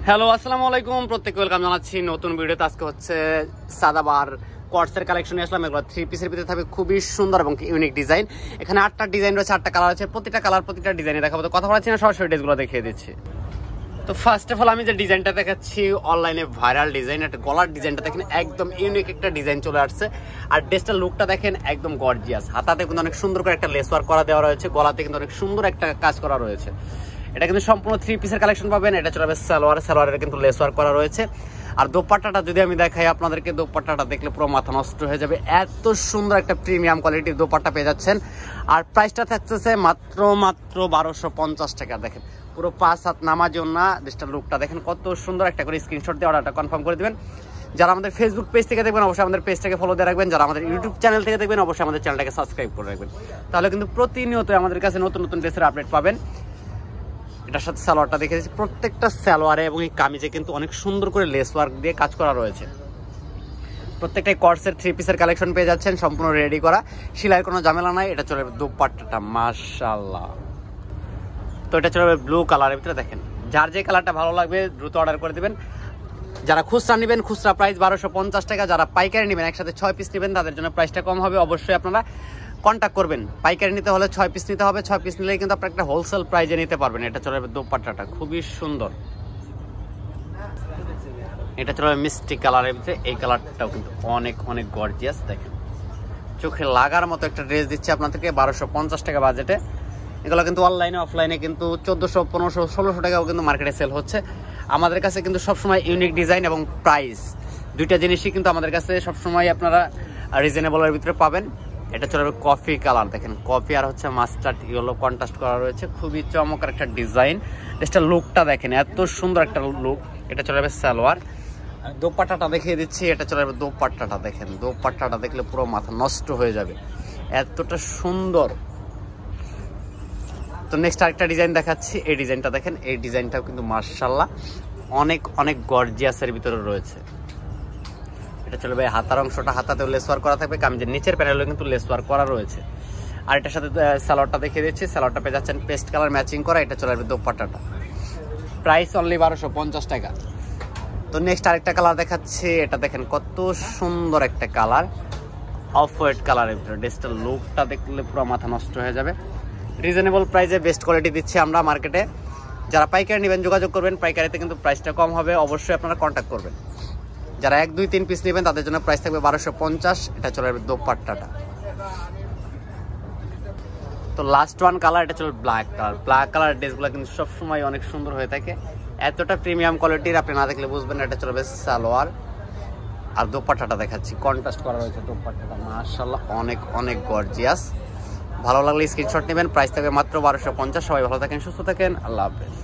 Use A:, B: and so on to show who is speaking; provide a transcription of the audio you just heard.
A: Hello আসসালামু আলাইকুম, প্রত্যেককে ওয়েলকাম জানাচ্ছি নতুন ভিডিওতে। আজকে হচ্ছে সাদাবার কটসের কালেকশন নিয়ে আসলাম। এগুলো 3 পিসের ভিতরে থাকবে খুবই সুন্দর এবং ইউনিক ডিজাইন। এখানে 8টা ডিজাইন রয়েছে, 8টা কালার আছে, প্রতিটা কালার প্রতিটা ডিজাইনে দেখাবো। তো কথা বলাচ্ছি না, সরাসরি ড্রেসগুলো দেখিয়ে দিচ্ছি। তো ফার্স্ট অফ অল আমি যে ডিজাইনটা দেখাচ্ছি অনলাইনে ভাইরাল ডিজাইন, একটা গলার ডিজাইনটা দেখেন একদম ইউনিক একটা ডিজাইন চলে আসছে। আর ড্রেসটার লুকটা দেখেন একদম গর্জিয়াস। হাতাতে কিন্তু অনেক সুন্দর করে একটা লেস ওয়ার্ক করা দেওয়া রয়েছে, গলাতে কিন্তু অনেক সুন্দর একটা কাজ করা রয়েছে। এটা কিন্তু সম্পূর্ণ 3 পিসের কালেকশন পাবেন। এটা চলে যাবে সালোয়ারের কিন্তু লেস ওয়ার্ক করা রয়েছে। আর দোপাট্টাটা যদি আমি দেখাই আপনাদেরকে, দোপাট্টাটা দেখলে পুরো মাথা নষ্ট হয়ে যাবে। এত সুন্দর একটা প্রিমিয়াম কোয়ালিটির দোপাট্টা পেয়ে যাচ্ছেন। আর প্রাইসটা থাকতেছে মাত্র 1250 টাকা। দেখেন পুরো 5 হাত নামার জন্য ড্রেসটার লুকটা দেখেন কত সুন্দর। একটা করে স্ক্রিনশট দিয়ে অর্ডারটা কনফার্ম করে দিবেন। যারা আমাদের ফেসবুক পেজ থেকে দেখবেন অবশ্যই আমাদের পেজটাকে ফলো দিয়ে রাখবেন। যারা আমাদের ইউটিউব চ্যানেল থেকে দেখবেন অবশ্যই আমাদের চ্যানেলটাকে সাবস্ক্রাইব করে রাখবেন। তাহলে কিন্তু প্রতিনিয়ত আমাদের কাছে নতুন নতুন ড্রেসের আপডেট পাবেন। এটার সাথে সালোয়ারটা দেখে দিচ্ছি, প্রত্যেকটা সালোয়ারে এবং এই কামিজে কিন্তু অনেক সুন্দর করে লেস ওয়ার্ক দিয়ে কাজ করা রয়েছে। প্রত্যেকটাই কটসের 3 পিসের কালেকশন পেয়ে যাচ্ছেন, সম্পূর্ণ রেডি করা, সেলাইয়ের কোনো ঝামেলা নাই। এটা চলে দোপাট্টাটা মাশাআল্লাহ। তো এটা চলে ব্লু কালারের ভিতরে। দেখেন যার যে কালারটা ভালো লাগবে দ্রুত অর্ডার করে দেবেন। যারা খুচরা নেবেন খুচরা প্রাইস 1250 টাকা, যারা পাইকারি নেবেন একসাথে 6 পিস নেবেন তাদের জন্য প্রাইসটা কম হবে। অবশ্যই আপনারা কন্ট্যাক্ট করবেন। পাইকারি নিতে হলে 6 পিস নিতে হবে, 6 পিস নিলেই কিন্তু আপনারা একটা হোলসেল প্রাইজে নিতে পারবেন। এটা চলে যাবে দোপাট্টাটা খুবই সুন্দর। এটা চলে যাবে মিষ্টি কালারের ভিতরে। এই কালারটাও কিন্তু অনেক অনেক গর্জিয়াস। দেখেন চোখে লাগার মতো একটা ড্রেস দিচ্ছে আপনাদেরকে 1250 টাকা বাজেটে। এগুলো কিন্তু অনলাইনে অফলাইনে কিন্তু 1400, 1500, 1600 টাকাও কিন্তু মার্কেটে সেল হচ্ছে। আমাদের কাছে কিন্তু সবসময় ইউনিক ডিজাইন এবং প্রাইস দুইটা জিনিসই কিন্তু আমাদের কাছে সবসময় আপনারা রিজনেবলের ভিতরে পাবেন। এটা চলে যাবে কফি কালার। দেখেন কফি আর হচ্ছে মাস্টার্ড ইয়েলো কন্ট্রাস্ট করা রয়েছে, খুবই চমৎকার একটা ডিজাইন। এটা লুকটা দেখেন এত সুন্দর একটা লুক। এটা চলে যাবে সালোয়ার। দোপাট্টাটা দেখিয়ে দিচ্ছি। এটা চলে যাবে দোপাট্টাটা। দেখেন দোপাট্টাটা দেখলে পুরো মাথা নষ্ট হয়ে যাবে, এতটা সুন্দর। তো নেক্সট আরেকটা ডিজাইন দেখাচ্ছি। এই ডিজাইনটা দেখেন, এই ডিজাইনটাও কিন্তু মাশাআল্লাহ অনেক অনেক গর্জিয়াসের ভিতরে রয়েছে। এটা চলবে হাতার অংশটা, হাতাতেও লেস ওয়ার্ক করা থাকবে, কামিজের নিচের প্যানেলেও কিন্তু লেস ওয়ার্ক করা রয়েছে। আর এটার সাথে সালোয়ারটা দেখিয়ে দিচ্ছি। সালোয়ারটা পেয়ে যাচ্ছেন পেস্ট কালার ম্যাচিং করা। এটা চলে যাবে দোপাট্টাটা, প্রাইস অনলি 1250 টাকা। তো নেক্সট আরেকটা কালার দেখাচ্ছি। এটা দেখেন কত সুন্দর একটা কালার, অফ হোয়াইট কালারের ভিতরে। ড্রেসটার লুকটা দেখলে পুরো মাথা নষ্ট হয়ে যাবে। রিজনেবল প্রাইসে বেস্ট কোয়ালিটি দিচ্ছি আমরা মার্কেটে। যারা পাইকারি নেবেন যোগাযোগ করবেন, পাইকারিতে কিন্তু প্রাইসটা কম হবে। অবশ্যই আপনারা কন্ট্যাক্ট করবেন। যারা 1, 2, 3 পিস নেবেন তাদের জন্য প্রাইস থাকবে 1250। এটা চলে যাবে দোপাট্টাটা। তো লাস্ট ওয়ান কালার, এটা চলে ব্ল্যাক কালার। ব্ল্যাক কালার ড্রেসগুলো কিন্তু সবসময় অনেক সুন্দর হয়ে থাকে, এতটা প্রিমিয়াম কোয়ালিটির আপনি না দেখলে বুঝবেন। এটা চলবে সালোয়ার আর দোপাট্টাটা দেখাচ্ছি, কন্ট্রাস্ট করা রয়েছে দোপাট্টাটা মাশাআল্লাহ অনেক অনেক গর্জিয়াস। ভালো লাগলে স্ক্রিনশট নেবেন। প্রাইস থাকবে মাত্র 1250। সবাই ভালো থাকেন, সুস্থ থাকেন, আল্লাহ হাফেজ।